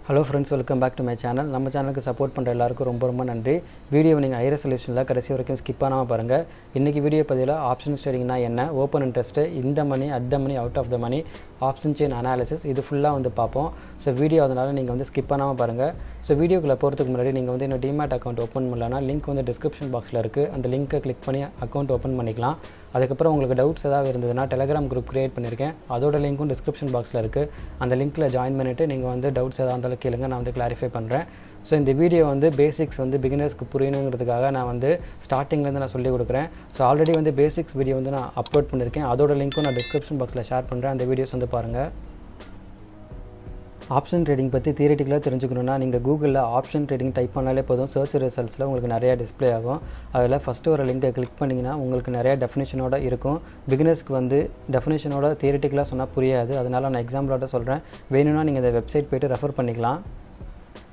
Hello friends, welcome back to my channel. நம்ம சேனலுக்கு support பண்ணுற எல்லாருக்கும் ரொம்ப ரொம்ப நன்றி. வீடியோவை நீங்கள் ஐரஸ் சொல்யூஷனில் கடைசி வரைக்கும் ஸ்கிப் பண்ணாமல் பாருங்கள். இன்றைக்கி வீடியோ பதிவில் ஆப்ஷன்ஸ் ட்ரேடிங்னா என்ன, open interest, in the money, at the money, out of the money, option chain analysis, இது ஃபுல்லாக வந்து பார்ப்போம். ஸோ வீடியோ அதனால் நீங்கள் வந்து ஸ்கிப் பண்ணாமல் பாருங்கள். ஸோ வீடியோக்குள்ளே போகிறதுக்கு முன்னாடி நீங்கள் வந்து இன்னும் டிமேட் அக்கௌண்ட் ஓப்பன் பண்ணலன்னா லிங்க் வந்து டிஸ்கிரிப்ஷன் பாக்ஸில் இருக்குது. அந்த லிங்க்கை கிளிக் பண்ணி அக்கௌண்ட் ஓப்பன் பண்ணிக்கலாம். அதுக்கப்புறம் உங்களுக்கு டவுட்ஸ் ஏதாவது இருந்ததுன்னா டெலிகிராம் குரூப் க்ரியேட் பண்ணியிருக்கேன். அதோட லிங்க்கும் டிஸ்கிரிப்ஷன் பாக்ஸில் இருக்குது. அந்த லிங்க்கில் ஜாயின் பண்ணிவிட்டு நீங்கள் வந்து டவுட்ஸ் எதாவது இருந்தாலும் கேளுங்க, நான் வந்து கிளாரிஃபை பண்ணுறேன். ஸோ இந்த வீடியோ வந்து பேசிக்ஸ் வந்து பிகினர்ஸ்க்கு புரியணுங்கிறதுக்காக நான் வந்து ஸ்டார்டிங்லேருந்து நான் சொல்லிக் கொடுக்குறேன். ஸோ ஆல்ரெடி வந்து பேசிக்ஸ் வீடியோ வந்து நான் அப்லோட் பண்ணியிருக்கேன். அதோட லிங்க்கும் நான் டிஸ்கிரிப்ஷன் பாக்ஸில் ஷேர் பண்ணுறேன். அந்த வீடியோஸ் வந்து பாருங்கள். ஆப்ஷன் ட்ரேடிங் பற்றி தியரிட்டிக்கலாக தெரிஞ்சுக்கணுன்னா நீங்கள் கூகுளில் ஆப்ஷன் ட்ரேடிங் டைப் பண்ணாலே போதும். சர்ச் ரிசல்ட்ஸில் உங்களுக்கு நிறையா டிஸ்பிளே ஆகும். அதில் ஃபஸ்ட்டு ஒரு லிங்கை கிளிக் பண்ணிங்கன்னா உங்களுக்கு நிறையா டெஃபினேஷனோட இருக்கும். பிகினர்ஸ்க்கு வந்து டெஃபினேஷனோட தியரிட்டிக்கலாக சொன்னால் புரியாது. அதனால் நான் எக்ஸாம்பிளோட சொல்கிறேன். வேணும்னா நீங்கள் இந்த வெப்சைட் போய்ட்டு ரெஃபர் பண்ணிக்கலாம்.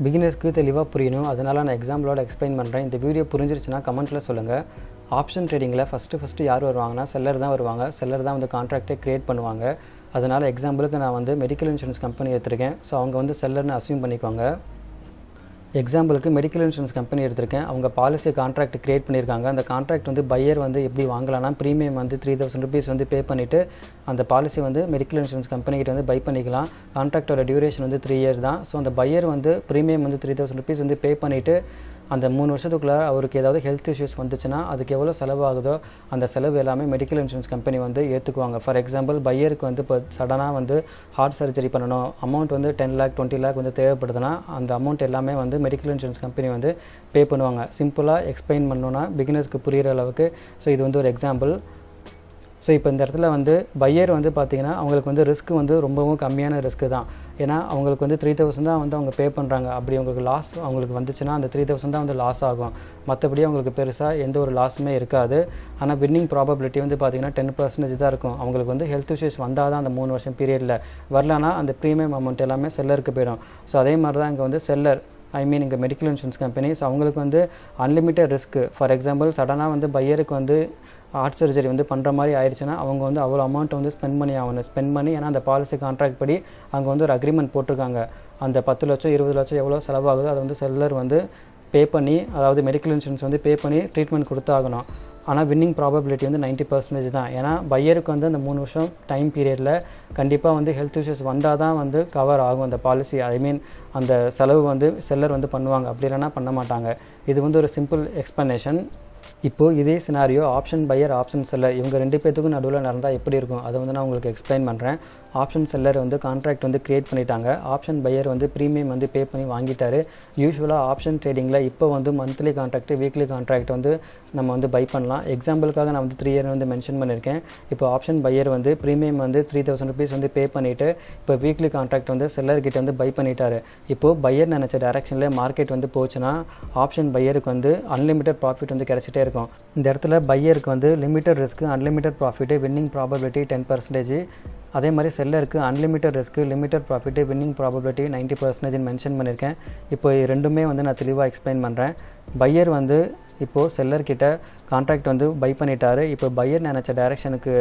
பிகினர்ஸ்க்கு தெளிவாக புரியணும், அதனால் நான் எக்ஸாம்பிளோட எக்ஸ்பிளைன் பண்ணுறேன். இந்த வீடியோ புரிஞ்சிருச்சுன்னா கமெண்ட்டில் சொல்லுங்கள். ஆப்ஷன் ட்ரேடிங்கில் ஃபஸ்ட்டு யார் வருவாங்கன்னா செல்லர் தான் வருவாங்க. செல்லர் தான் வந்து கான்ட்ராக்டை க்ரியேட் பண்ணுவாங்க. அதனால் எக்ஸாம்பிளுக்கு நான் வந்து மெடிக்கல் இன்சூரன்ஸ் கம்பெனி எடுத்திருக்கேன். ஸோ அவங்க வந்து செல்லர்னு அஸ்யூம் பண்ணிக்கோங்க. எக்ஸாம்பிளுக்கு மெடிக்கல் இன்சூரன்ஸ் கம்பெனி எடுத்திருக்கேன். அவங்க பாலிசி கான்ட்ராக்ட் க்ரியேட் பண்ணியிருக்காங்க. அந்த கான்ட்ராக்ட் வந்து பையர் வந்து எப்படி வாங்கலாம்னா ப்ரீமியம் வந்து 3000 rupees வந்து பே பண்ணிவிட்டு அந்த பாலிசி வந்து மெடிக்கல் இன்சூரன்ஸ் கம்பெனிக்கிட்ட வந்து பை பண்ணிக்கலாம். கான்ட்ராக்டோட டியூரேஷன் வந்து 3 years தான். ஸோ அந்த பையர் வந்து ப்ரீமியம் வந்து 3000 rupees வந்து பே பண்ணிவிட்டு அந்த 3 வருஷத்துக்குள்ளே அவருக்கு ஏதாவது ஹெல்த் இஷ்யூஸ் வந்துச்சுன்னா அதுக்கு எவ்வளோ செலவாகுதோ அந்த செலவு எல்லாமே மெடிக்கல் இன்சூரன்ஸ் கம்பெனி வந்து ஏற்றுக்குவாங்க. ஃபார் எக்ஸாம்பிள் பையருக்கு வந்து இப்போ சடனாக வந்து ஹார்ட் சர்ஜரி பண்ணணும், அமௌண்ட் வந்து 10 lakh 20 lakh வந்து தேவைப்படுதுன்னா அந்த அமௌண்ட் எல்லாமே வந்து மெடிக்கல் இன்சூரன்ஸ் கம்பெனி வந்து பே பண்ணுவாங்க. சிம்பிளாக எக்ஸ்பிளைன் பண்ணணுன்னா பிகினர்ஸ்க்கு புரிகிற அளவுக்கு. ஸோ இது வந்து ஒரு எக்ஸாம்பிள். ஸோ இப்போ இந்த இடத்துல வந்து பையர் வந்து பார்த்திங்கன்னா அவங்களுக்கு வந்து ரிஸ்க் வந்து ரொம்பவும் கம்மியான ரிஸ்க்கு தான். ஏன்னா அவங்களுக்கு வந்து 3000 தான் வந்து அவங்க பே பண்ணுறாங்க. அப்படி அவங்களுக்கு லாஸ் அவங்களுக்கு வந்துச்சுன்னா அந்த 3000 தான் வந்து லாஸ் ஆகும். மற்றபடி அவங்களுக்கு பெருசாக எந்த ஒரு லாஸுமே இருக்காது. ஆனால் வின்னிங் ப்ராபபிலிட்டி வந்து பார்த்திங்கன்னா 10% தான் இருக்கும். அவங்களுக்கு வந்து ஹெல்த் இஷ்யூஸ் வந்தால் தான் அந்த 3 வருஷம் பீரியடில் வரலன்னா அந்த ப்ரீமியம் அமௌண்ட் எல்லாமே செல்லருக்கு போயிடும். ஸோ அதே மாதிரி தான் இங்கே வந்து செல்லர் இங்கே மெடிக்கல் இன்சூரன்ஸ் கம்பெனி. ஸோ அவங்களுக்கு வந்து அன்லிமிட்டட் ரிஸ்க்கு. ஃபார் எக்ஸாம்பிள் சடனாக வந்து பையருக்கு வந்து ஹார்ட் சர்ஜரி வந்து பண்ணுற மாதிரி ஆயிடுச்சுன்னா அவங்க வந்து அவ்வளோ அமௌண்ட் வந்து ஸ்பெண்ட் பண்ணி ஏன்னா அந்த பாலிசி கான்ட்ராக்ட் படி அங்கே வந்து ஒரு அக்ரிமெண்ட் போட்டிருக்காங்க. அந்த 10 லட்சம் 20 லட்சம் எவ்வளோ செலவாகுதோ அதை வந்து செல்லர் வந்து பே பண்ணி, அதாவது மெடிக்கல் இன்சூரன்ஸ் வந்து பே பண்ணி ட்ரீட்மெண்ட் கொடுத்தாகணும். ஆனால் வின்னிங் ப்ராபபிலிட்டி வந்து 90% தான். ஏன்னா பையருக்கு வந்து அந்த 3 வருஷம் டைம் பீரியடில் கண்டிப்பாக வந்து ஹெல்த் இஷ்யூஸ் வந்தால் தான் வந்து கவர் ஆகும் அந்த பாலிசி. அந்த செலவு வந்து செல்லர் வந்து பண்ணுவாங்க, அப்படி இல்லைன்னா பண்ண மாட்டாங்க. இது வந்து ஒரு சிம்பிள் எக்ஸ்ப்ளனேஷன். இப்போது இதே scenario option pier option seller இவங்க 2 பேத்துக்கும் நடுவில் நடந்தால் எப்படி இருக்கும் அதை வந்து நான் உங்களுக்கு எக்ஸ்பிளைன் பண்ணுறேன். ஆப்ஷன் செல்லர் வந்து கான்ட்ராக்ட் வந்து க்ரியேட் பண்ணிட்டாங்க. ஆப்ஷன் பையர் வந்து ப்ரீமியம் வந்து பே பண்ணி வாங்கிட்டாரு. யூஸ்வலாக ஆப்ஷன் ட்ரேடிங்கில் இப்போ வந்து மந்த்லி கான்ட்ராக்ட் வீக்லி கான்ட்ராக்ட் வந்து நம்ம வந்து பை பண்ணலாம். எக்ஸாம்பிளுக்காக நான் வந்து 3 year வந்து மென்ஷன் பண்ணியிருக்கேன். இப்போ ஆப்ஷன் பையர் வந்து ப்ரீமியம் வந்து 3000 rupees வந்து பே பண்ணிவிட்டு இப்போ வீக்லி கான்ட்ராக்ட் வந்து செல்லர்கிட்ட வந்து பை பண்ணிட்டாரு. இப்போது பையர் நினச்ச டைரக்ஷனில் மார்க்கெட் வந்து போச்சுன்னா ஆப்ஷன் பையருக்கு வந்து அன்லிமிட்டட் ப்ராஃபிட் வந்து கிடச்சிட்டே இருக்கும். இந்த இடத்துல பையருக்கு வந்து limited risk unlimited profit, winning probability 10%. அதே மாதிரி செல்லருக்கு unlimited risk limited profit, winning probability 90% mention பண்ணியிருக்கேன். இப்போ ரெண்டுமே வந்து நான் தெளிவாக எக்ஸ்பிளைன் பண்ணுறேன். பையர் வந்து இப்போது செல்லர்கிட்ட கான்ட்ராக்ட் வந்து பை பண்ணிட்டாரு. இப்போ பையர் நினச்ச டைரெக்ஷனுக்கு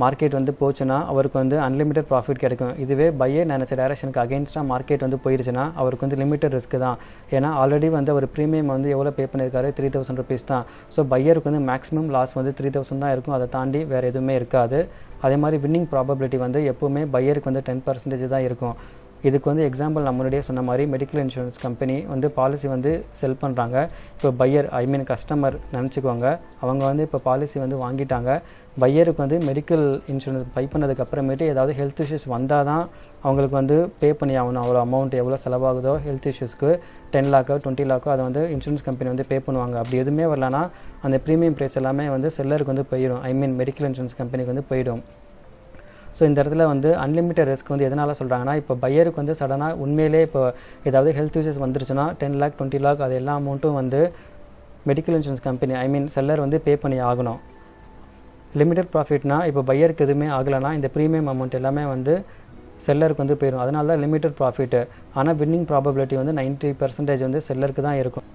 மார்க்கெட் வந்து போச்சுன்னா அவருக்கு வந்து அன்லிமிட்டட் ப்ராஃபிட் கிடைக்கும். இதுவே பையர் நினச்ச டைரெக்ஷனுக்கு அகெயின்ஸ்டாக மார்க்கெட் வந்து போயிடுச்சுன்னா அவருக்கு வந்து லிமிட்டட் ரிஸ்க்கு தான். ஏன்னா ஆல்ரெடி வந்து அவர் ப்ரீமியம் வந்து எவ்வளோ பே பண்ணியிருக்காரு, 3000 rupees தான். ஸோ பையருக்கு வந்து மேக்ஸிமம் லாஸ் வந்து 3000 தான் இருக்கும். அதை தாண்டி வேறு எதுவுமே இருக்காது. அதே மாதிரி வின்னிங் ப்ராபபிலிட்டி வந்து எப்போவுமே பையருக்கு வந்து 10% தான் இருக்கும். இதுக்கு வந்து எக்ஸாம்பிள் நான் முன்னாடியே சொன்ன மாதிரி மெடிக்கல் இன்சூரன்ஸ் கம்பெனி வந்து பாலிசி வந்து செல் பண்ணுறாங்க. இப்போ பையர் கஸ்டமர் நினச்சிக்கோங்க. அவங்க வந்து இப்போ பாலிசி வந்து வாங்கிட்டாங்க. பையருக்கு வந்து மெடிக்கல் இன்சூரன்ஸ் பை பண்ணதுக்கு அப்புறமேட்டு ஏதாவது ஹெல்த் இஷ்யூஸ் வந்தால் தான் அவங்களுக்கு வந்து பே பண்ணி ஆகணும். அவ்வளோ அமௌண்ட் எவ்வளோ செலவாகுதோ ஹெல்த் இஷ்யூஸ்க்கு 10 lakh 20 lakh அதை வந்து இன்சூரன்ஸ் கம்பெனி வந்து பே பண்ணுவாங்க. அப்படி எதுவுமே வரலன்னா அந்த ப்ரீமியம் ப்ரைஸ் எல்லாமே வந்து செல்லருக்கு வந்து போயிடும். மெடிக்கல் இன்சூரன்ஸ் கம்பெனிக்கு வந்து போயிடும். ஸோ இந்த இடத்துல வந்து அன்லிமிட்டட் ரிஸ்க் வந்து எதனால் சொல்கிறாங்கன்னா இப்போ பையருக்கு வந்து சடனாக உண்மையிலே இப்போ ஏதாவது ஹெல்த் இஷ்யூஸ் வந்துருச்சுன்னா 10 lakh 20 lakh அது எல்லா அமௌண்ட்டும் வந்து மெடிக்கல் இன்சூரன்ஸ் கம்பெனி செல்லர் வந்து பே பண்ணி ஆகணும். லிமிட்டட் ப்ராஃபிட்னா இப்போ பையருக்கு எதுவுமே ஆகலைன்னா இந்த ப்ரீமியம் அமௌண்ட் எல்லாமே வந்து செல்லருக்கு வந்து போயிடும். அதனால தான் லிமிட்டட் ப்ராஃபிட்டு. ஆனால் வின்னிங் ப்ராபபிலிட்டி வந்து 90% வந்து செல்லருக்கு தான் இருக்கும்.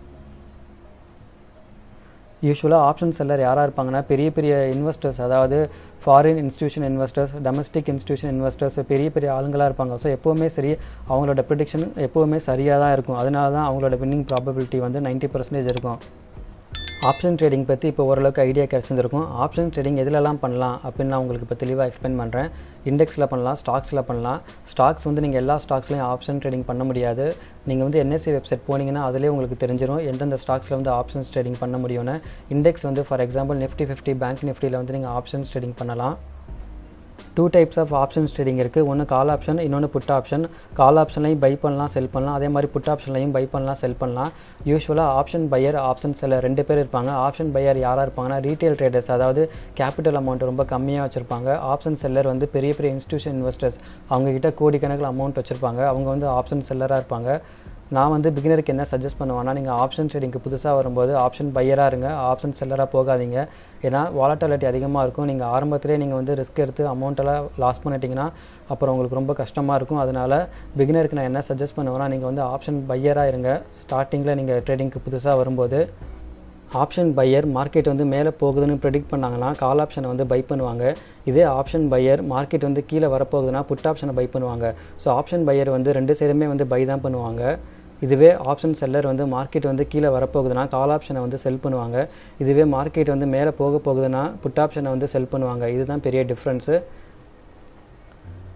யூஸ்வலாக ஆப்ஷன் செல்லர் யாராக இருப்பாங்கன்னா பெரிய பெரிய இன்வெஸ்டர்ஸ், அதாவது foreign institution investors, domestic institution investors பெரிய பெரிய ஆளுங்களாக இருப்பாங்க. ஸோ எப்போவுமே சரி அவங்களோட ப்ரெடிக்ஷன் எப்போவுமே சரியாக தான் இருக்கும். அதனால தான் அவங்களோட வின்னிங் ப்ராபபிலிட்டி வந்து 90% இருக்கும். ஆப்ஷன் ட்ரேடிங் பற்றி இப்போ ஓரளவுக்கு ஐடியா கிடச்சிருந்துருக்கும். ஆப்ஷன் ட்ரேடிங் எதிலெல்லாம் பண்ணலாம் அப்படின்னு நான் உங்களுக்கு இப்போ தெளிவாக எக்ஸ்பிளைன் பண்ணுறேன். இண்டெக்ஸில் பண்ணலாம், ஸ்டாக்ஸில் பண்ணலாம். ஸ்டாக்ஸ் வந்து நீங்கள் எல்லா ஸ்டாக்ஸ்லையும் ஆப்ஷன் ட்ரேடிங் பண்ண முடியாது. நீங்கள் வந்து என்எஸ்சி வெப்சைட் போனீங்கன்னா அதிலே உங்களுக்கு தெரிஞ்சிடும் எந்தெந்த ஸ்டாக்ஸில் வந்து ஆப்ஷன்ஸ் ட்ரேடிங் பண்ண முடியும்னு. இண்டெக்ஸ் வந்து ஃபார் எக்ஸாம்பிள் நிஃப்டி 50, பேங்க் நிஃப்டியில் வந்து நீங்கள் ஆப்ஷன்ஸ் ட்ரேடிங் பண்ணலாம். 2 டைப்ஸ் ஆஃப் ஆப்ஷன்ஸ் ட்ரேடிங் இருக்குது. ஒன்று கால் ஆப்ஷன், இன்னொன்று புட் ஆப்ஷன். கால் ஆப்ஷன்லையும் பை பண்ணலாம், செல் பண்ணலாம். அதே மாதிரி புட் ஆப்ஷன்லையும் பை பண்ணலாம், செல் பண்ணலாம். யூஸ்வலாக ஆப்ஷன் பையர், ஆப்ஷன் செல்லர் 2 பேர் இருப்பாங்க. ஆப்ஷன் பையர் யாராக இருப்பாங்கன்னா ரீட்டைல் ட்ரேடர்ஸ், அதாவது கேபிட்டல் அமௌண்ட் ரொம்ப கம்மியாக வச்சுருப்பாங்க. ஆப்ஷன் செல்லர் வந்து பெரிய பெரிய இன்ஸ்டியூஷன் இன்வெஸ்டர்ஸ், அவங்ககிட்ட கோடிக்கணக்கில் அமௌண்ட் வச்சுருப்பாங்க. அவங்க வந்து ஆப்ஷன் செல்லராக இருப்பாங்க. நான் வந்து பிகினருக்கு என்ன சஜஸ்ட் பண்ணுவேன்னா, நீங்கள் ஆப்ஷன் ட்ரேடிங்க்கு புதுசாக வரும்போது ஆப்ஷன் பையராக இருங்க, ஆப்ஷன் செல்லராக போகாதீங்க. ஏன்னா வாலட்டிலிட்டி அதிகமாக இருக்கும். நீங்கள் ஆரம்பத்திலே நீங்கள் வந்து ரிஸ்க் எடுத்து அமௌண்ட்டெல்லாம் லாஸ் பண்ணிட்டீங்கன்னா அப்புறம் உங்களுக்கு ரொம்ப கஷ்டமாக இருக்கும். அதனால் பிகினருக்கு நான் என்ன சஜஸ்ட் பண்ணுவேன்னா, நீங்கள் வந்து ஆப்ஷன் பையராக இருங்க ஸ்டார்டிங்கில் நீங்கள் ட்ரேடிங்க்கு புதுசாக வரும்போது. ஆப்ஷன் பையர் மார்க்கெட் வந்து மேலே போகுதுன்னு ப்ரெடிக்ட் பண்ணாங்கன்னா கால் ஆப்ஷனை வந்து பை பண்ணுவாங்க. இதே ஆப்ஷன் பையர் மார்க்கெட் வந்து கீழே வரப்போகுதுன்னா புட் ஆப்ஷனை பை பண்ணுவாங்க. ஸோ ஆப்ஷன் பையர் வந்து 2 சைடுமே வந்து பை தான் பண்ணுவாங்க. இதுவே ஆப்ஷன் செல்லர் வந்து மார்க்கெட் வந்து கீழே வரப்போகுதுன்னா கால் ஆப்ஷனை வந்து செல் பண்ணுவாங்க. இதுவே மார்க்கெட் வந்து மேலே போகுதுன்னா புட் ஆப்ஷனை வந்து செல் பண்ணுவாங்க. இதுதான் பெரிய டிஃப்ரென்ஸு.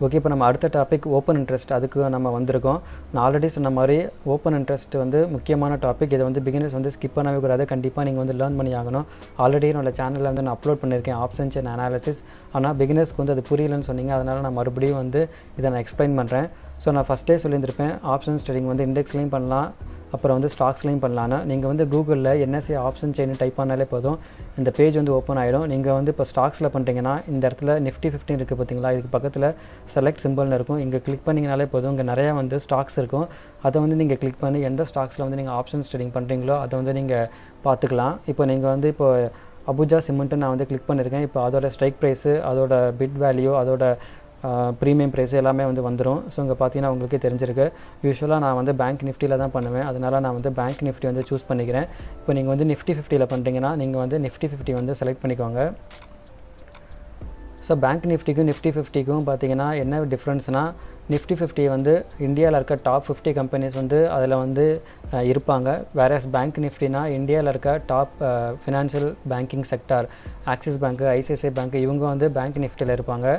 ஓகே, இப்போ நம்ம அடுத்த டாபிக் ஓப்பன் இன்ட்ரெஸ்ட். அதுக்கு நம்ம வந்திருக்கோம். நான் ஆல்ரெடி சொன்ன மாதிரி ஓப்பன் இன்ட்ரெஸ்ட் வந்து முக்கியமான டாபிக். இதை வந்து பிகினர்ஸ் வந்து ஸ்கிப் பண்ணவே கூடாது. கண்டிப்பாக நீங்கள் வந்து லேர்ன் பண்ணி ஆகணும். ஆல்ரெடி என்னோட சேனலில் வந்து நான் அப்லோட் பண்ணியிருக்கேன் ஆப்ஷன் செயின் அனாலிசிஸ். ஆனால் பிகினர்ஸ்க்கு வந்து அது புரியலன்னு சொன்னீங்க. அதனால் நான் மறுபடியும் வந்து இதை நான் எக்ஸ்பிளைன் பண்ணுறேன். ஸோ நான் ஃபஸ்ட்டே சொல்லியிருந்திருப்பேன் ஆப்ஷன்ஸ் ட்ரேடிங் வந்து இண்டெக்ஸ்லையும் பண்ணலாம், அப்புறம் வந்து ஸ்டாக்ஸ்லையும் பண்ணலான்னு. நீங்கள் வந்து கூகுளில் என்எஸ்சி ஆப்ஷன் செயின் டைப் பண்ணாலே போதும், இந்த பேஜ் வந்து ஓப்பன் ஆகிடும். நீங்கள் வந்து இப்போ ஸ்டாக்ஸில் பண்ணுறீங்கன்னா இந்த இடத்துல நிஃப்டி 50 இருக்குது பார்த்தீங்களா, இதுக்கு பக்கத்தில் செலக்ட் சிம்பிள்னு இருக்கும். இங்கே கிளிக் பண்ணிங்கனாலே போதும், இங்கே நிறையா வந்து ஸ்டாக்ஸ் இருக்கும். அதை வந்து நீங்கள் கிளிக் பண்ணி எந்த ஸ்டாக்ஸில் வந்து நீங்கள் ஆப்ஷன்ஸ் ட்ரேடிங் பண்ணுறீங்களோ அதை வந்து நீங்கள் பார்த்துக்கலாம். இப்போ நீங்கள் வந்து இப்போ அபுஜா சிமெண்ட்டு நான் வந்து கிளிக் பண்ணியிருக்கேன். இப்போ அதோட ஸ்ட்ரைக் ப்ரைஸு, அதோட பிட் வேல்யூ, அதோட ப்ரீமியம் ப்ரைஸ் எல்லாமே வந்து வந்துடும். ஸோ இங்கே பார்த்தீங்கன்னா உங்களுக்கே தெரிஞ்சிருக்கு. யூஸ்வலாக நான் வந்து பேங்க் நிஃப்டியில் தான் பண்ணுவேன். அதனால் நான் வந்து பேங்க் நிஃப்டி வந்து சூஸ் பண்ணிக்கிறேன். இப்போ நீங்கள் வந்து நிஃப்டி 50ல் பண்ணுறீங்கன்னா நீங்கள் வந்து நிஃப்டி 50 வந்து செலக்ட் பண்ணிக்கோங்க. ஸோ பேங்க் நிஃப்டிக்கும் நிஃப்டி 50க்கும் பார்த்தீங்கன்னா என்ன டிஃப்ரென்ஸ்னால், நிஃப்டி 50 வந்து இந்தியாவில் இருக்க டாப் 50 கம்பெனிஸ் வந்து அதில் வந்து இருப்பாங்க. வேறஸ் பேங்க் நிஃப்டினா இந்தியாவில் இருக்க top financial banking sector, Axis bank, ICICI bank, இவங்க வந்து பேங்க் நிஃப்டியில் இருப்பாங்க.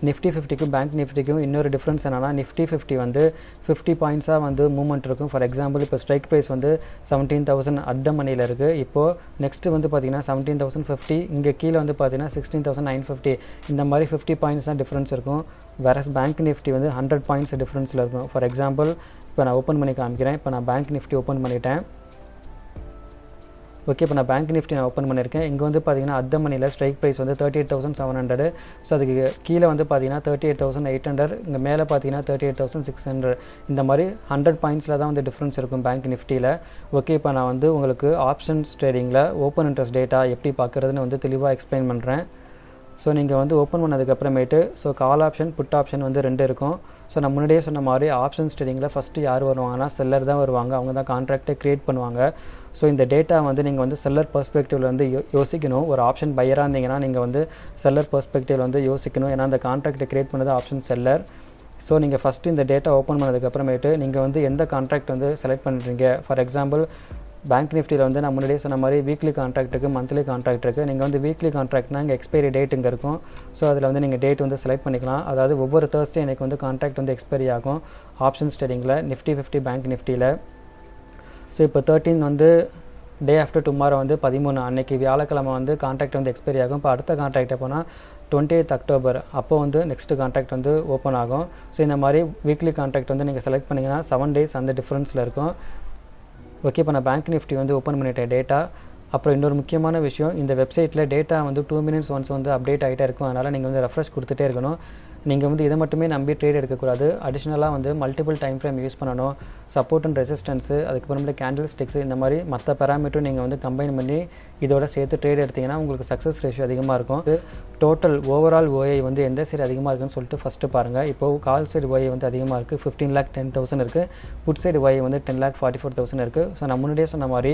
நிஃப்டி 50க்கும் பேங்க் நிஃப்டிக்கும் இன்னொரு டிஃப்ரென்ஸ் என்னென்னா, நிஃப்டி 50 வந்து 50 பாயிண்ட்ஸாக வந்து மூவ்மெண்ட் இருக்கும். ஃபார் எக்ஸாம்பிள் இப்போ ஸ்ட்ரைக் ப்ரைஸ் வந்து 17,000 அட் த மணியில் இருக்குது. இப்போது நெக்ஸ்ட்டு வந்து பார்த்தீங்கன்னா 17,050, இங்கே கீழே வந்து பார்த்தீங்கன்னா 16,950. இந்த மாதிரி 50 பாயிண்ட்ஸ் தான் டிஃப்ரென்ஸ் இருக்கும். வேறஸ் பேங்க் நிஃப்டி வந்து 100 பாயிண்ட்ஸ் டிஃப்ரென்ஸில் இருக்கும். ஃபார் எக்ஸாம்பிள் இப்போ நான் ஓப்பன் பண்ணி காமிக்கிறேன். இப்போ நான் பேங்க் நிஃப்டி ஓப்பன் பண்ணிட்டேன். ஓகே, இப்போ நான் பேங்க் நிஃப்டி நான் ஓப்பன் பண்ணியிருக்கேன். இங்கே வந்து பார்த்தீங்கன்னா அட் த மணியில் ஸ்ட்ரைக் ப்ரைஸ் வந்து 38,700. ஸோ அதுக்கு கீழே வந்து பார்த்தீங்கன்னா 38,800, இங்கே மேலே பார்த்தீங்கன்னா 38,600. இந்த மாதிரி 100 பாயிண்ட்ஸில் தான் வந்து டிஃப்ரென்ஸ் இருக்கும் பேங்க் நிஃப்டியில். ஓகே, இப்போ நான் வந்து உங்களுக்கு ஆப்ஷன்ஸ் ட்ரேடிங்கில் ஓப்பன் இன்ட்ரெஸ்ட் டேட்டா எப்படி பார்க்குறதுன்னு வந்து தெளிவாக எக்ஸ்பிளைன் பண்ணுறேன். ஸோ நீங்கள் வந்து ஓப்பன் பண்ணதுக்கப்புறமேட்டு so call option, put option வந்து 2 இருக்கும். ஸோ நான் முன்னாடியே சொன்ன மாதிரி ஆப்ஷன்ஸ் ட்ரேடிங்கில் ஃபஸ்ட்டு யார் வருவாங்கன்னா செல்லர் தான் வருவாங்க. அவங்க தான் கான்ட்ராக்டை க்ரியேட் பண்ணுவாங்க. ஸோ இந்த டேட்டா வந்து நீங்கள் வந்து செல்லர் பெர்ஸ்பெக்டிவில் வந்து யோசிக்கணும். ஒரு ஆப்ஷன் பையராக இருந்தீங்கன்னா நீங்கள் வந்து செல்லர் பெர்ஸ்பெக்டிவில் வந்து யோசிக்கணும். ஏன்னா அந்த கான்ட்ராக்டை க்ரியேட் பண்ணது ஆப்ஷன் செல்லர். ஸோ நீங்கள் ஃபஸ்ட்டு இந்த டேட்டா ஓப்பன் பண்ணதுக்கப்புறமேட்டு நீங்கள் வந்து எந்த கான்ட்ராக்ட் வந்து செலக்ட் பண்ணுறீங்க. ஃபார் எக்ஸாம்பிள் பேங்க் நிஃப்டியில் வந்து நான் முன்னாடியே சொன்ன மாதிரி வீக்லி கான்ட்ராக்ட் இருக்குது, மந்த்லி கான்ட்ராக்ட் இருக்குது. நீங்கள் வந்து வீக்லி கான்ட்ராக்ட்னா இங்கே எக்ஸ்பைரி டேட் இங்கே இருக்கும். ஸோ அதில் வந்து நீங்கள் டேட் வந்து செலக்ட் பண்ணிக்கலாம். அதாவது ஒவ்வொரு தேர்ஸ்டே எனக்கு வந்து கான்ட்ராக்ட் வந்து எக்ஸ்பைரி ஆகும் ஆப்ஷன்ஸ் ட்ரேடிங்கில் நிஃப்டி 50 பேங்க் நிஃப்டியில். ஸோ இப்போ 13 வந்து டே ஆஃப்டர் டுமாரோ வந்து 13 அன்னைக்கு வியாழக்கிழமை வந்து கான்ட்ராக்ட் வந்து எக்ஸ்பைரி ஆகும். இப்போ அடுத்த கான்ட்ராக்ட் எப்போனா 28th அக்டோபர் அப்போ வந்து நெக்ஸ்ட்டு கான்ட்ராக்ட் வந்து ஓப்பன் ஆகும். ஸோ இந்த மாதிரி வீக்லி கான்ட்ராக்ட் வந்து நீங்கள் செலக்ட் பண்ணிங்கன்னா 7 days அந்த டிஃப்ரென்ஸில் இருக்கும். ஓகே, இப்போ நான் பேங்க் நிஃப்டி வந்து ஓப்பன் பண்ணிட்டேன் டேட்டா. அப்புறம் இன்னொரு முக்கியமான விஷயம், இந்த வெப்சைட்டில் டேட்டா வந்து 2 minutes ஒன்ஸ் வந்து அப்டேட் ஆகிட்டே இருக்கும். அதனால் நீங்கள் வந்து ரெஃப்ரெஷ் கொடுத்துட்டே இருக்கணும். நீங்கள் வந்து இதை மட்டுமே நம்பி ட்ரேட் எடுக்கக்கூடாது. அடிஷ்னலாக வந்து மல்டிபிள் டைம் ஃப்ரேம் யூஸ் பண்ணணும். சப்போர்ட் அண்ட் ரெசிஸ்டன்ஸு, அதுக்கப்புறமேட்டு கேண்டில் ஸ்டிக்ஸு, இந்த மாதிரி மற்ற பேராமீட்டரும் நீங்கள் வந்து கம்பைன் பண்ணி இதோட சேர்த்து ட்ரேட் எடுத்திங்கன்னா உங்களுக்கு சக்ஸஸ் ரேஷியோ அதிகமாக இருக்கும். டோட்டல் ஓவரால் ஓஐ வந்து எந்த சைடு அதிகமாக இருக்குன்னு சொல்லிட்டு ஃபஸ்ட்டு பாருங்கள். இப்போது கால் சைடு ஓஐ வந்து அதிகமாக இருக்குது, 15,10,000 இருக்குது. புட் சைடு ஓஐ வந்து 10,44,000 இருக்குது. ஸோ நான் முன்னாடியே சொன்ன மாதிரி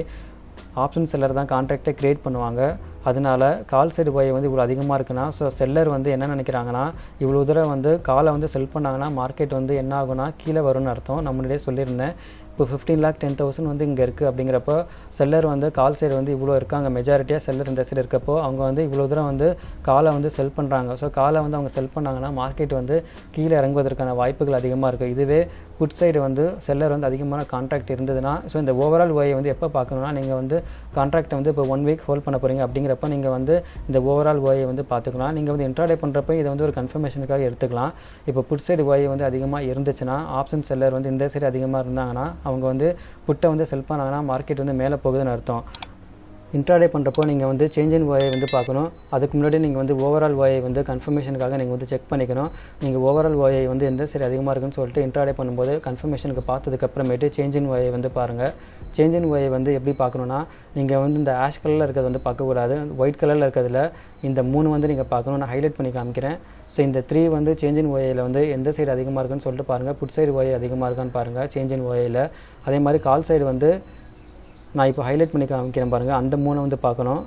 ஆப்ஷன் செல்லர் தான் கான்ட்ராக்டை க்ரியேட் பண்ணுவாங்க. அதனால கால் சைடு ஓஏ வந்து இவ்வளோ அதிகமாக இருக்குன்னா ஸோ செல்லர் வந்து என்ன நினைக்கிறாங்கன்னா இவ்வளோ தூரம் வந்து காலை வந்து செல் பண்ணாங்கன்னா மார்க்கெட் வந்து என்ன ஆகும்னா கீழே வரும்னு அர்த்தம். நான் முன்னாடியே சொல்லியிருந்தேன். இப்போ 15,10,000 வந்து இங்கே இருக்குது அப்படிங்கிறப்போ செல்லர் வந்து கால் சைடு வந்து இவ்வளோ இருக்காங்க, மெஜாரிட்டியாக செல்லர் இந்த சைடு இருக்கப்போ அவங்க வந்து இவ்வளோ தூரம் வந்து காலை வந்து செல் பண்ணுறாங்க. ஸோ காலை வந்து அவங்க செல் பண்ணாங்கன்னா மார்க்கெட் வந்து கீழே இறங்குவதற்கான வாய்ப்புகள் அதிகமாக இருக்குது. இதுவே புட் சைடு வந்து செல்லர் வந்து அதிகமான கான்ட்ராக்ட் இருந்ததுன்னா ஸோ இந்த ஓவரால் ஓயை வந்து எப்போ பார்க்கணுன்னா நீங்கள் வந்து கான்ட்ராக்டை வந்து இப்போ 1 வீக் ஹோல்ட் பண்ண போகிறீங்க அப்படிங்கிறப்ப நீங்கள் வந்து இந்த ஓவரால் ஓயை வந்து பார்த்துக்கலாம். நீங்கள் வந்து இன்ட்ராடே பண்ணுறப்ப இதை வந்து ஒரு கன்ஃபர்மேஷனுக்காக எடுத்துக்கலாம். இப்போ புட் சைடு ஓயை வந்து அதிகமாக இருந்துச்சுன்னா ஆப்ஷன் செல்லர் வந்து இந்த சைடு அதிகமாக இருந்தாங்கன்னா அவங்க வந்து புட்டை வந்து செல் பண்ணாங்கன்னா மார்க்கெட் வந்து மேலே போகுதுன்னு அர்த்தம். இன்ட்ராடே பண்ணுறப்போ நீங்கள் வந்து சேஞ்ச் இன் ஓயை வந்து பார்க்கணும். அதுக்கு முன்னாடி நீங்கள் வந்து ஓவரால் ஓயை வந்து கன்ஃபர்மேஷனுக்காக நீங்கள் வந்து செக் பண்ணிக்கணும். நீங்கள் ஓவரால் ஓயை வந்து எந்த சரி அதிகமாக இருக்குன்னு சொல்லிட்டு இன்ட்ராடே பண்ணும்போது கன்ஃபர்மேஷனுக்கு பார்த்ததுக்கப்புறமேட்டு சேஞ்ச் இன் ஓயை வந்து பாருங்கள். சேஞ்ச் இன் ஓயை வந்து எப்படி பார்க்கணுன்னா நீங்கள் வந்து இந்த ஆஷ் கலரில் இருக்கிறது வந்து பார்க்கக்கூடாது. ஒயிட் கலரில் இருக்கிறதுல இந்த 3 வந்து நீங்கள் பார்க்கணும். நான் ஹைலைட் பண்ணி காமிக்கிறேன். ஸோ இந்த 3 வந்து சேஞ்ச் இன் ஓஏயில் வந்து எந்த சைடு அதிகமாக இருக்குன்னு சொல்லிட்டு பாருங்கள். புட் சைடு ஓஏ அதிகமாக இருக்கான்னு பாருங்கள் சேஞ்ச் இன் ஓஏயில். அதே மாதிரி கால் சைடு வந்து நான் இப்போ ஹைலைட் பண்ணி காமிக்கிறேன் பாருங்கள். அந்த 3 வந்து பார்க்கணும்.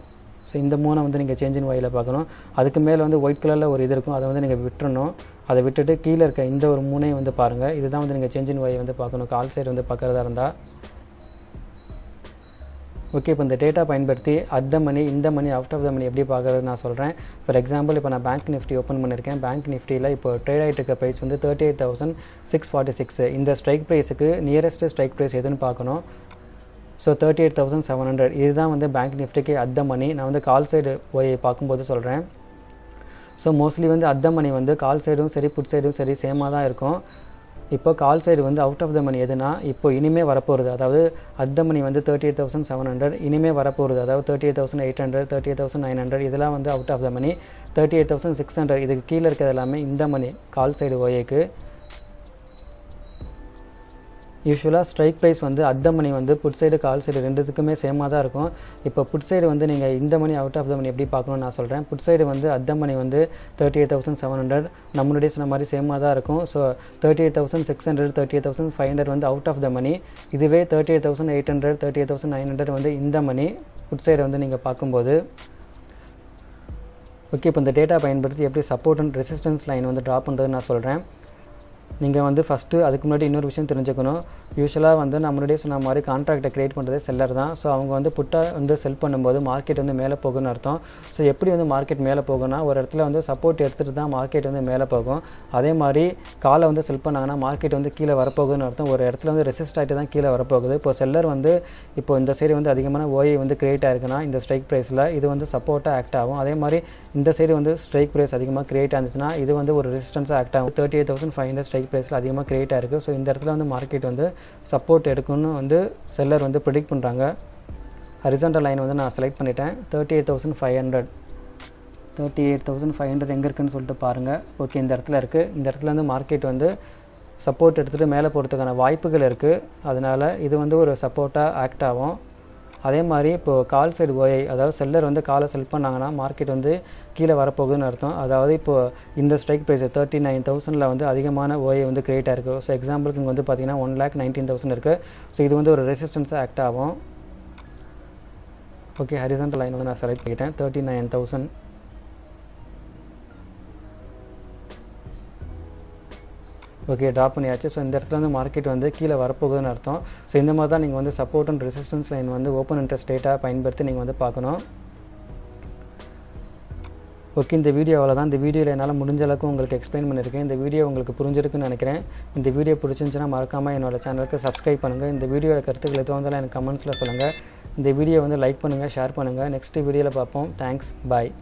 ஸோ இந்த 3 வந்து நீங்கள் சேஞ்ச் இன் ஓஏயில் பார்க்கணும். அதுக்கு மேலே வந்து ஒயிட் கலரில் ஒரு இது இருக்கும், அதை வந்து நீங்கள் விட்டுறணும். அதை விட்டுட்டு கீழே இருக்க இந்த ஒரு 3ஐயும் வந்து பாருங்கள். இதுதான் வந்து நீங்கள் சேஞ்ச் இன் ஓஏ வந்து பார்க்கணும் கால் சைடு வந்து பார்க்குறதா இருந்தால். ஓகே, இப்போ இந்த டேட்டா பயன்படுத்தி அட் த மணி, இந்த மணி, அவுட் ஆஃப் த மணி எப்படி பார்க்குறது நான் சொல்கிறேன். ஃபார் எக்ஸாம்பிள் இப்போ நான் பேங்க் நிஃப்டி ஓப்பன் பண்ணியிருக்கேன். பேங்க் நிஃப்டியில் இப்போ ட்ரேட் ஆகிட்டு இருக்க ப்ரைஸ் வந்து 38,646. இந்த ஸ்ட்ரைக் ப்ரைஸுக்கு நியரஸ்ட் ஸ்ட்ரைக் ப்ரைஸ் எதுன்னு பார்க்கணும். ஸோ 38,700 இதுதான் வந்து பேங்க் நிஃப்டிக்கு அட் த மணி. நான் வந்து கால் சைடு ஓஏ பார்க்கும்போது சொல்கிறேன். ஸோ மோஸ்ட்லி வந்து அட் த மணி வந்து கால் சைடும் சரி புட் சைடும் சரி சேமாக தான் இருக்கும். இப்போ கால் சைடு வந்து அவுட் ஆஃப் த மணி எதுனா இப்போ இனிமேல் வரப்போகிறது, அதாவது அட் த மணி வந்து 38,700 இனிமேல் வரப்போகிறது, அதாவது 38,800 38,900 இதெல்லாம் வந்து அவுட் ஆஃப் த மணி. 38,600 இதுக்கு கீழே இருக்கிறது எல்லாமே இந்த மணி கால் சைடு ஓஏக்கு. யூஸ்வலாக ஸ்ட்ரைக் ப்ரைஸ் வந்து அட் த மணி வந்து புட் சைடு கால் சைடு ரெண்டுத்துக்குமே சேமாக தான் இருக்கும். இப்போ புட் சைடு வந்து நீங்கள் இந்த மணி அவுட் ஆஃப் த மணி எப்படி பார்க்கணும்னு நான் சொல்கிறேன். புட் சைடு வந்து அட் த மணி வந்து 38,700 நம்மளுடைய சொன்ன மாதிரி சேமாக தான் இருக்கும். ஸோ 38,600 38,500 வந்து அவுட் ஆஃப் த மணி. இதுவே 38,800 38,900 வந்து இந்த மணி புட் சைடு வந்து நீங்கள் பார்க்கும்போது. ஓகே, இப்போ இந்த டேட்டா பயன்படுத்தி எப்படி சப்போர்ட் அண்ட் ரெசிஸ்டன்ஸ் லைன் வந்து ட்ரா பண்ணுறதுன்னு நான் சொல்கிறேன். நீங்கள் வந்து ஃபஸ்ட்டு அதுக்கு முன்னாடி இன்னொரு விஷயம் தெரிஞ்சுக்கணும். யூஸ்வலாக வந்து நான் முன்னாடியே சொன்ன மாதிரி கான்ட்ராக்டை க்ரியேட் பண்ணுறது செல்லர் தான். ஸோ அவங்க வந்து புட்டை வந்து செல் பண்ணும்போது மார்க்கெட் வந்து மேலே போகும்னு அர்த்தம். ஸோ எப்படி வந்து மார்க்கெட் மேலே போகும்னா ஒரு இடத்துல வந்து சப்போர்ட் எடுத்துகிட்டு தான் மார்க்கெட் வந்து மேலே போகும். அதே மாதிரி காலை வந்து செல் பண்ணாங்கன்னா மார்க்கெட் வந்து கீழே வரப்போகுதுன்னு அர்த்தம். ஒரு இடத்துல வந்து ரெசிஸ்ட் ஆகிட்டு தான் கீழே வரப்போகுது. இப்போ செல்லர் வந்து இப்போ இந்த சைடு வந்து அதிகமான ஓஏ வந்து க்ரியேட் ஆயிருக்குன்னா இந்த ஸ்ட்ரைக் ப்ரைஸில் இது வந்து சப்போர்ட்டாக ஆக்ட் ஆகும். அதே மாதிரி இந்த சைடு வந்து ஸ்ட்ரைக் ப்ரைஸ் அதிகமாக க்ரியேட் ஆச்சுன்னா இது வந்து ஒரு ரெசிஸ்டன்ஸாக ஆக்ட் ஆகும். 38,500 ஸ்ட்ரைக் ப்ரைஸில் அதிகமாக க்ரியேட் ஆயிருக்கு. ஸோ இந்த இடத்துல வந்து மார்க்கெட் வந்து சப்போர்ட் எடுக்கும்னு வந்து செல்லர் வந்து ப்ரெடிக்ட் பண்ணுறாங்க. ஹரிசாண்டல் லைன் வந்து நான் செலக்ட் பண்ணிட்டேன். 38,500 எங்கே இருக்குன்னு சொல்லிட்டு பாருங்கள். ஓகே, இந்த இடத்துல இருக்குது. இந்த இடத்துல வந்து மார்க்கெட் வந்து சப்போர்ட் எடுத்துகிட்டு மேலே போகிறதுக்கான வாய்ப்புகள் இருக்குது. அதனால் இது வந்து ஒரு சப்போர்ட்டாக ஆக்ட் ஆகும். அதே மாதிரி இப்போது கால் சைடு ஓஐ, அதாவது செல்லர் வந்து காலை செல் பண்ணாங்கன்னா மார்க்கெட் வந்து கீழே வரப்போகுதுன்னு அர்த்தம். அதாவது இப்போது இந்த ஸ்ட்ரைக் ப்ரைஸ் 39,000 வந்து அதிகமான ஓஐ வந்து க்ரியேட் ஆகிருக்கு. ஸோ எக்ஸாம்பிளுக்கு இங்கே வந்து பார்த்தீங்கன்னா 1,19,000 இருக்குது. ஸோ இது வந்து ஒரு ரெசிஸ்டன்ஸாக ஆக்ட் ஆகும். ஓகே, ஹரிசாண்டல் லைன் வந்து நான் செலக்ட் பண்ணிட்டேன். 39,000. ஓகே, ட்ராப் பண்ணியாச்சு. ஸோ இந்த இடத்துல வந்து மார்க்கெட் வந்து கீழே வரப்போகுதுன்னு அர்த்தம். ஸோ இந்த மாதிரி தான் நீங்கள் வந்து சப்போர்ட் அண்ட் ரெசிஸ்டன்ஸ் லைன் வந்து ஓப்பன் இன்ட்ரெஸ்ட் டேட்டா பயன்படுத்தி நீங்கள் வந்து பார்க்கணும். ஓகே, இந்த வீடியோ அவ்வளோதான். இந்த வீடியோவில் என்னால் முடிஞ்ச அளவுக்கு உங்களுக்கு எக்ஸ்பிளைன் பண்ணியிருக்கேன். இந்த வீடியோ உங்களுக்கு புரிஞ்சிருக்குன்னு நினைக்கிறேன். இந்த வீடியோ பிடிச்சிருந்துச்சுன்னா மறக்காமல் என்னோட சேனலுக்கு சப்ஸ்கிரைப் பண்ணுங்கள். இந்த வீடியோவில் கருத்துக்களை தோன்றலாம் எனக்கு கமெண்ட்ஸில் சொல்லுங்கள். இந்த வீடியோ வந்து லைக் பண்ணுங்கள், ஷேர் பண்ணுங்கள். நெக்ஸ்ட் வீடியோவில் பார்ப்போம். தேங்க்ஸ், பாய்.